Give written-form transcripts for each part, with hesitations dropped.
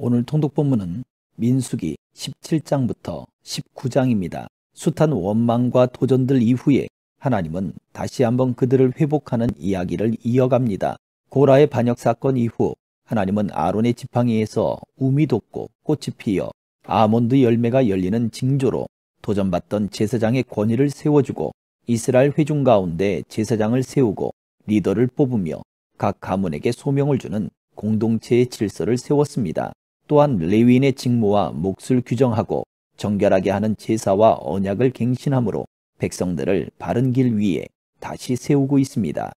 오늘 통독 본문은 민수기 17장부터 19장입니다. 숱한 원망과 도전들 이후에 하나님은 다시 한번 그들을 회복하는 이야기를 이어갑니다. 고라의 반역 사건 이후 하나님은 아론의 지팡이에서 움이 돋고 꽃이 피어 아몬드 열매가 열리는 징조로 도전받던 제사장의 권위를 세워주고 이스라엘 회중 가운데 제사장을 세우고 리더를 뽑으며 각 가문에게 소명을 주는 공동체의 질서를 세웠습니다. 또한 레위인의 직무와 몫을 규정하고 정결하게 하는 제사와 언약을 갱신함으로 백성들을 바른 길 위에 다시 세우고 있습니다.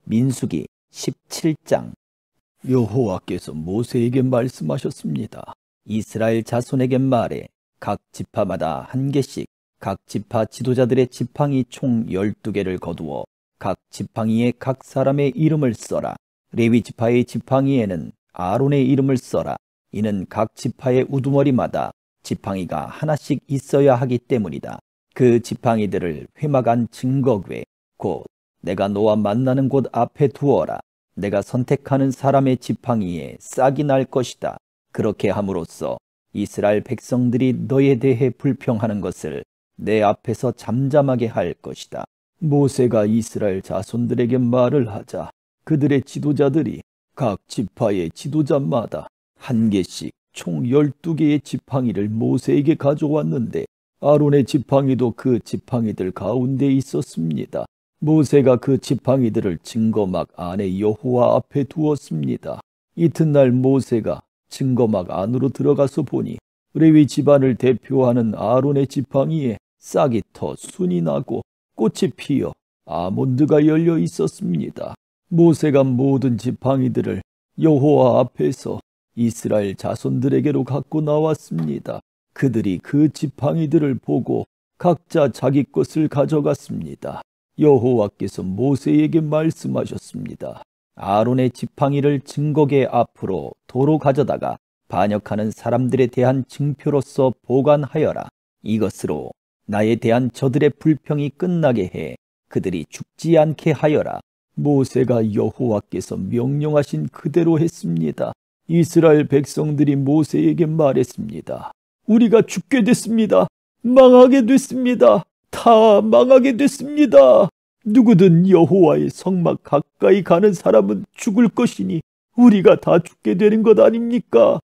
민수기 17장. 여호와께서 모세에게 말씀하셨습니다. 이스라엘 자손에게 말해 각 지파마다 한 개씩 각 지파 지도자들의 지팡이 총 12개를 거두어 각 지팡이에 각 사람의 이름을 써라. 레위 지파의 지팡이에는 아론의 이름을 써라. 이는 각 지파의 우두머리마다 지팡이가 하나씩 있어야 하기 때문이다. 그 지팡이들을 회막 안 증거궤 곧 내가 너와 만나는 곳 앞에 두어라. 내가 선택하는 사람의 지팡이에 싹이 날 것이다. 그렇게 함으로써 이스라엘 백성들이 너에 대해 불평하는 것을 내 앞에서 잠잠하게 할 것이다. 모세가 이스라엘 자손들에게 말을 하자 그들의 지도자들이 각 지파의 지도자마다 한 개씩 총 12개의 지팡이를 모세에게 가져왔는데 아론의 지팡이도 그 지팡이들 가운데 있었습니다. 모세가 그 지팡이들을 증거막 안에 여호와 앞에 두었습니다. 이튿날 모세가 증거막 안으로 들어가서 보니 레위 집안을 대표하는 아론의 지팡이에 싹이 터 순이 나고 꽃이 피어 아몬드가 열려 있었습니다. 모세가 모든 지팡이들을 여호와 앞에서 이스라엘 자손들에게로 갖고 나왔습니다. 그들이 그 지팡이들을 보고 각자 자기 것을 가져갔습니다. 여호와께서 모세에게 말씀하셨습니다. 아론의 지팡이를 증거궤 앞으로 도로 가져다가 반역하는 사람들에 대한 증표로서 보관하여라. 이것으로 나에 대한 저들의 불평이 끝나게 해 그들이 죽지 않게 하여라. 모세가 여호와께서 명령하신 그대로 했습니다. 이스라엘 백성들이 모세에게 말했습니다. 우리가 죽게 됐습니다. 망하게 됐습니다. 다 망하게 됐습니다. 누구든 여호와의 성막 가까이 가는 사람은 죽을 것이니 우리가 다 죽게 되는 것 아닙니까?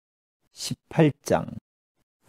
18장.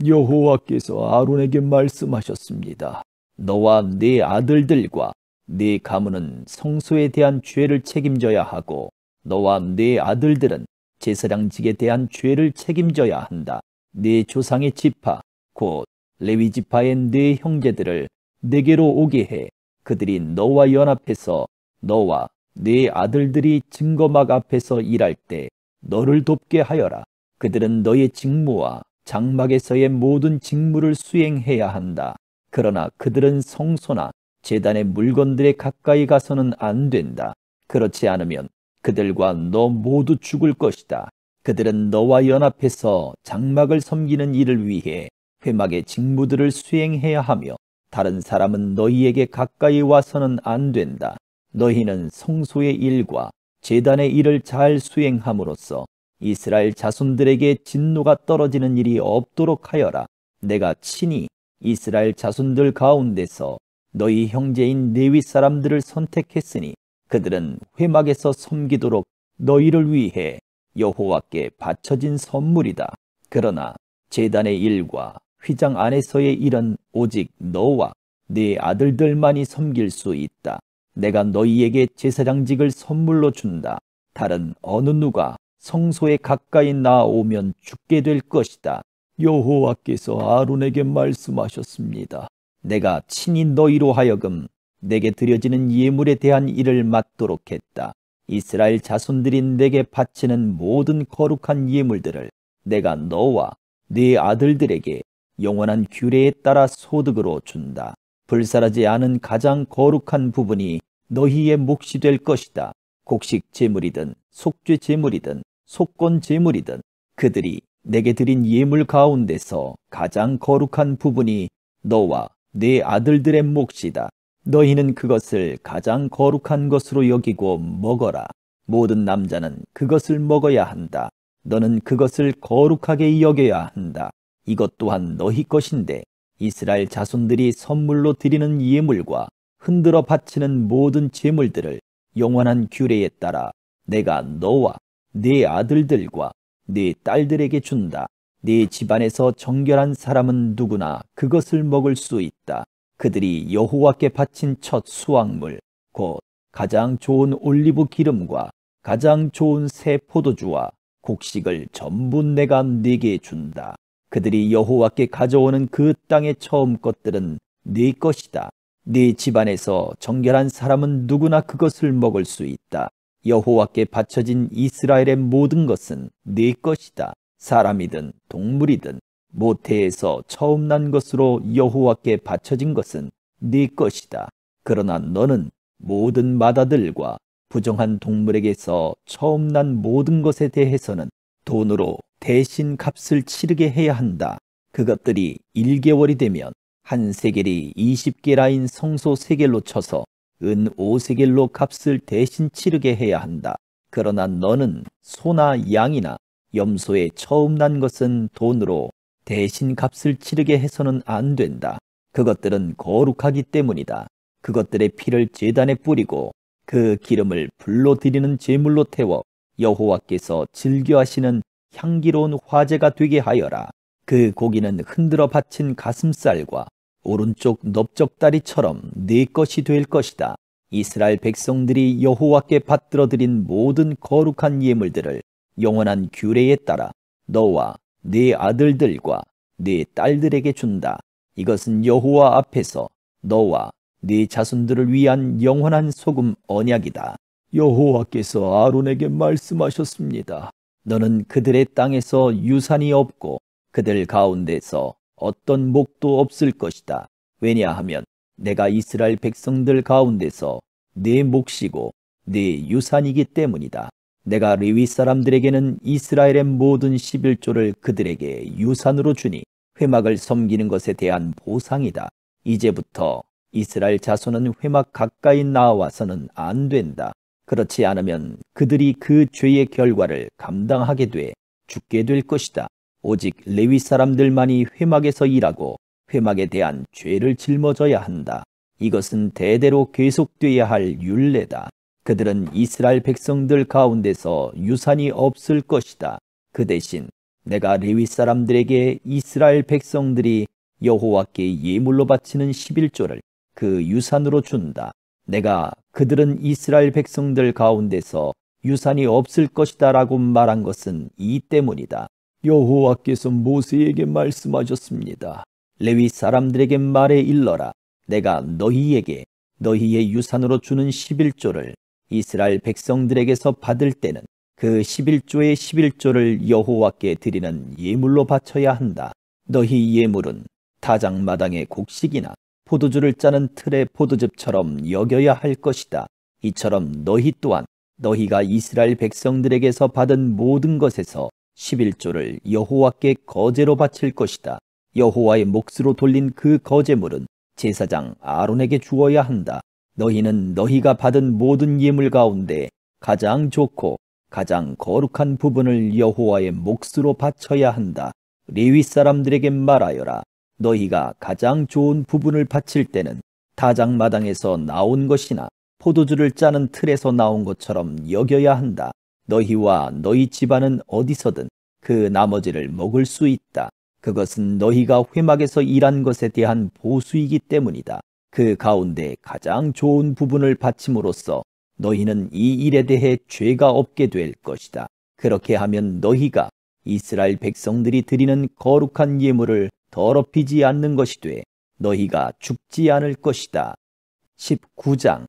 여호와께서 아론에게 말씀하셨습니다. 너와 네 아들들과 네 가문은 성소에 대한 죄를 책임져야 하고 너와 네 아들들은 제사장직에 대한 죄를 책임져야 한다. 네 조상의 지파 곧 레위 지파의 네 형제들을 내게로 오게 해 그들이 너와 연합해서 너와 네 아들들이 증거막 앞에서 일할 때 너를 돕게 하여라. 그들은 너의 직무와 장막에서의 모든 직무를 수행해야 한다. 그러나 그들은 성소나 제단의 물건들에 가까이 가서는 안 된다. 그렇지 않으면 그들과 너 모두 죽을 것이다. 그들은 너와 연합해서 장막을 섬기는 일을 위해 회막의 직무들을 수행해야 하며 다른 사람은 너희에게 가까이 와서는 안 된다. 너희는 성소의 일과 제단의 일을 잘 수행함으로써 이스라엘 자손들에게 진노가 떨어지는 일이 없도록 하여라. 내가 친히 이스라엘 자손들 가운데서 너희 형제인 레위 사람들을 선택했으니 그들은 회막에서 섬기도록 너희를 위해 여호와께 바쳐진 선물이다. 그러나 제단의 일과 휘장 안에서의 일은 오직 너와 네 아들들만이 섬길 수 있다. 내가 너희에게 제사장직을 선물로 준다. 다른 어느 누가 성소에 가까이 나오면 죽게 될 것이다. 여호와께서 아론에게 말씀하셨습니다. 내가 친히 너희로 하여금 내게 드려지는 예물에 대한 일을 맡도록 했다. 이스라엘 자손들이 내게 바치는 모든 거룩한 예물들을 내가 너와 네 아들들에게 영원한 규례에 따라 소득으로 준다. 불사르지 않은 가장 거룩한 부분이 너희의 몫이 될 것이다. 곡식 제물이든 속죄 제물이든 속건 제물이든 그들이 내게 드린 예물 가운데서 가장 거룩한 부분이 너와 네 아들들의 몫이다. 너희는 그것을 가장 거룩한 것으로 여기고 먹어라. 모든 남자는 그것을 먹어야 한다. 너는 그것을 거룩하게 여겨야 한다. 이것 또한 너희 것인데 이스라엘 자손들이 선물로 드리는 예물과 흔들어 바치는 모든 제물들을 영원한 규례에 따라 내가 너와 네 아들들과 네 딸들에게 준다. 네 집안에서 정결한 사람은 누구나 그것을 먹을 수 있다. 그들이 여호와께 바친 첫 수확물, 곧 가장 좋은 올리브 기름과 가장 좋은 새 포도주와 곡식을 전부 내가 네게 준다. 그들이 여호와께 가져오는 그 땅의 처음 것들은 네 것이다. 네 집안에서 정결한 사람은 누구나 그것을 먹을 수 있다. 여호와께 바쳐진 이스라엘의 모든 것은 네 것이다. 사람이든 동물이든 모태에서 처음 난 것으로 여호와께 바쳐진 것은 네 것이다. 그러나 너는 모든 맏아들과 부정한 동물에게서 처음 난 모든 것에 대해서는 돈으로 대신 값을 치르게 해야 한다. 그것들이 1개월이 되면 한 세겔이 20게라인 성소 세겔로 쳐서 은 5세겔로 값을 대신 치르게 해야 한다. 그러나 너는 소나 양이나 염소의 처음 난 것은 돈으로 대신 값을 치르게 해서는 안 된다. 그것들은 거룩하기 때문이다. 그것들의 피를 제단에 뿌리고 그 기름을 불로 드리는 제물로 태워 여호와께서 즐겨하시는 향기로운 화제가 되게 하여라. 그 고기는 흔들어 바친 가슴살과 오른쪽 넓적다리처럼 네 것이 될 것이다. 이스라엘 백성들이 여호와께 받들어 드린 모든 거룩한 예물들을 영원한 규례에 따라 너와 네 아들들과 네 딸들에게 준다. 이것은 여호와 앞에서 너와 네 자손들을 위한 영원한 소금 언약이다. 여호와께서 아론에게 말씀하셨습니다. 너는 그들의 땅에서 유산이 없고 그들 가운데서 어떤 목도 없을 것이다. 왜냐하면 내가 이스라엘 백성들 가운데서 내 몫이고 내 유산이기 때문이다. 내가 레위 사람들에게는 이스라엘의 모든 11조를 그들에게 유산으로 주니 회막을 섬기는 것에 대한 보상이다. 이제부터 이스라엘 자손은 회막 가까이 나와서는 안 된다. 그렇지 않으면 그들이 그 죄의 결과를 감당하게 돼 죽게 될 것이다. 오직 레위 사람들만이 회막에서 일하고 회막에 대한 죄를 짊어져야 한다. 이것은 대대로 계속돼야 할 율례다. 그들은 이스라엘 백성들 가운데서 유산이 없을 것이다. 그 대신 내가 레위 사람들에게 이스라엘 백성들이 여호와께 예물로 바치는 11조를 그 유산으로 준다. 내가 그들은 이스라엘 백성들 가운데서 유산이 없을 것이다 라고 말한 것은 이 때문이다. 여호와께서 모세에게 말씀하셨습니다. 레위 사람들에게 말해 일러라. 내가 너희에게 너희의 유산으로 주는 11조를 이스라엘 백성들에게서 받을 때는 그 11조의 11조를 여호와께 드리는 예물로 바쳐야 한다. 너희 예물은 타작마당의 곡식이나 포도주를 짜는 틀의 포도즙처럼 여겨야 할 것이다. 이처럼 너희 또한 너희가 이스라엘 백성들에게서 받은 모든 것에서 11조를 여호와께 거제로 바칠 것이다. 여호와의 몫으로 돌린 그 거제물은 제사장 아론에게 주어야 한다. 너희는 너희가 받은 모든 예물 가운데 가장 좋고 가장 거룩한 부분을 여호와의 몫으로 바쳐야 한다. 레위 사람들에게 말하여라. 너희가 가장 좋은 부분을 바칠 때는 타작마당에서 나온 것이나 포도주를 짜는 틀에서 나온 것처럼 여겨야 한다. 너희와 너희 집안은 어디서든 그 나머지를 먹을 수 있다. 그것은 너희가 회막에서 일한 것에 대한 보수이기 때문이다. 그 가운데 가장 좋은 부분을 바침으로써 너희는 이 일에 대해 죄가 없게 될 것이다. 그렇게 하면 너희가 이스라엘 백성들이 드리는 거룩한 예물을 더럽히지 않는 것이 돼 너희가 죽지 않을 것이다. 19장.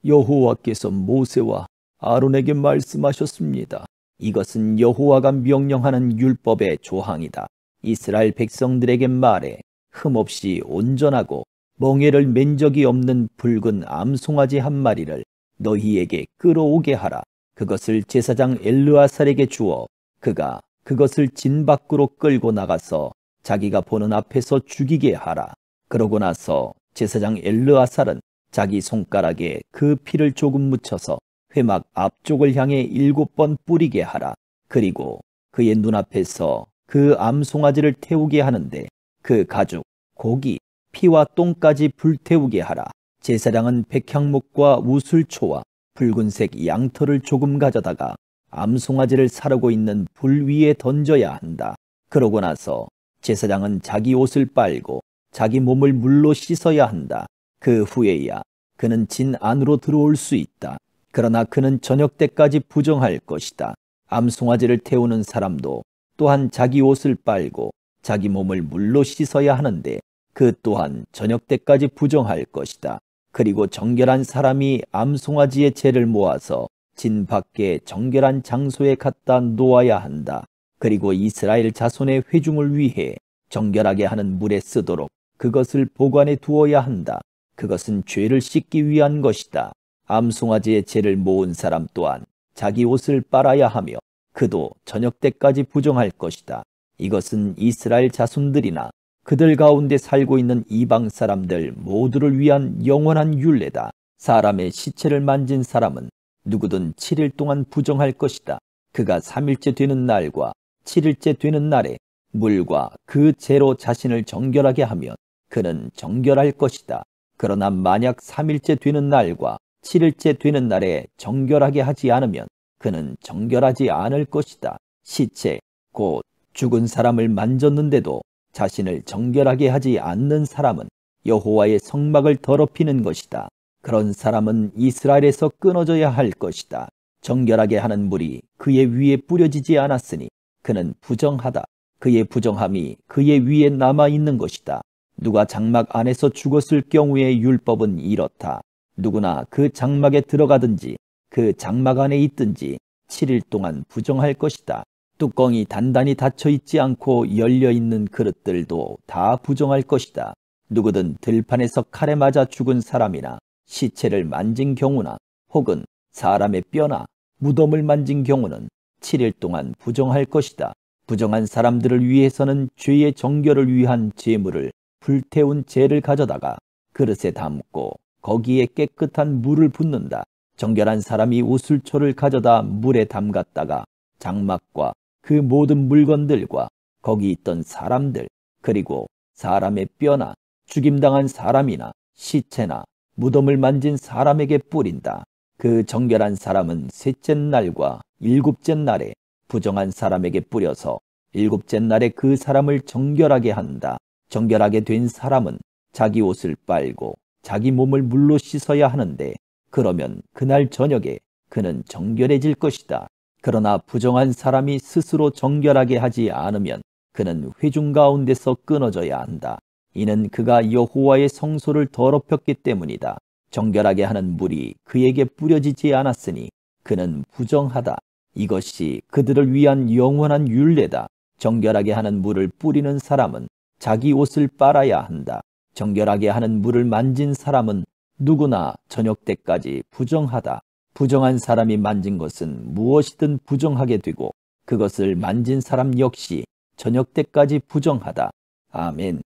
여호와께서 모세와 아론에게 말씀하셨습니다. 이것은 여호와가 명령하는 율법의 조항이다. 이스라엘 백성들에게 말해 흠없이 온전하고 멍에를 맨 적이 없는 붉은 암송아지 한 마리를 너희에게 끌어오게 하라. 그것을 제사장 엘르아살에게 주어 그가 그것을 진 밖으로 끌고 나가서 자기가 보는 앞에서 죽이게 하라. 그러고 나서 제사장 엘르아살은 자기 손가락에 그 피를 조금 묻혀서 회막 앞쪽을 향해 7번 뿌리게 하라. 그리고 그의 눈앞에서 그 암송아지를 태우게 하는데 그 가죽, 고기, 피와 똥까지 불태우게 하라. 제사장은 백향목과 우슬초와 붉은색 양털을 조금 가져다가 암송아지를 사르고 있는 불 위에 던져야 한다. 그러고 나서 제사장은 자기 옷을 빨고 자기 몸을 물로 씻어야 한다. 그 후에야 그는 진 안으로 들어올 수 있다. 그러나 그는 저녁 때까지 부정할 것이다. 암송아지를 태우는 사람도 또한 자기 옷을 빨고 자기 몸을 물로 씻어야 하는데 그 또한 저녁 때까지 부정할 것이다. 그리고 정결한 사람이 암송아지의 재를 모아서 진 밖에 정결한 장소에 갖다 놓아야 한다. 그리고 이스라엘 자손의 회중을 위해 정결하게 하는 물에 쓰도록 그것을 보관해 두어야 한다. 그것은 죄를 씻기 위한 것이다. 암송아지의 재를 모은 사람 또한 자기 옷을 빨아야 하며 그도 저녁 때까지 부정할 것이다. 이것은 이스라엘 자손들이나 그들 가운데 살고 있는 이방 사람들 모두를 위한 영원한 율례다. 사람의 시체를 만진 사람은 누구든 7일 동안 부정할 것이다. 그가 3일째 되는 날과 7일째 되는 날에 물과 그 재로 자신을 정결하게 하면 그는 정결할 것이다. 그러나 만약 3일째 되는 날과 7일째 되는 날에 정결하게 하지 않으면 그는 정결하지 않을 것이다. 시체, 곧 죽은 사람을 만졌는데도 자신을 정결하게 하지 않는 사람은 여호와의 성막을 더럽히는 것이다. 그런 사람은 이스라엘에서 끊어져야 할 것이다. 정결하게 하는 물이 그의 위에 뿌려지지 않았으니 그는 부정하다. 그의 부정함이 그의 위에 남아있는 것이다. 누가 장막 안에서 죽었을 경우의 율법은 이렇다. 누구나 그 장막에 들어가든지 그 장막 안에 있든지 7일 동안 부정할 것이다. 뚜껑이 단단히 닫혀 있지 않고 열려 있는 그릇들도 다 부정할 것이다. 누구든 들판에서 칼에 맞아 죽은 사람이나 시체를 만진 경우나 혹은 사람의 뼈나 무덤을 만진 경우는 7일 동안 부정할 것이다. 부정한 사람들을 위해서는 죄의 정결을 위한 제물을 불태운 재를 가져다가 그릇에 담고 거기에 깨끗한 물을 붓는다. 정결한 사람이 우슬초를 가져다 물에 담갔다가 장막과 그 모든 물건들과 거기 있던 사람들 그리고 사람의 뼈나 죽임당한 사람이나 시체나 무덤을 만진 사람에게 뿌린다. 그 정결한 사람은 셋째 날과 일곱째 날에 부정한 사람에게 뿌려서 일곱째 날에 그 사람을 정결하게 한다. 정결하게 된 사람은 자기 옷을 빨고 자기 몸을 물로 씻어야 하는데 그러면 그날 저녁에 그는 정결해질 것이다. 그러나 부정한 사람이 스스로 정결하게 하지 않으면 그는 회중 가운데서 끊어져야 한다. 이는 그가 여호와의 성소를 더럽혔기 때문이다. 정결하게 하는 물이 그에게 뿌려지지 않았으니 그는 부정하다. 이것이 그들을 위한 영원한 율례다. 정결하게 하는 물을 뿌리는 사람은 자기 옷을 빨아야 한다. 정결하게 하는 물을 만진 사람은 누구나 저녁 때까지 부정하다. 부정한 사람이 만진 것은 무엇이든 부정하게 되고 그것을 만진 사람 역시 저녁 때까지 부정하다. 아멘.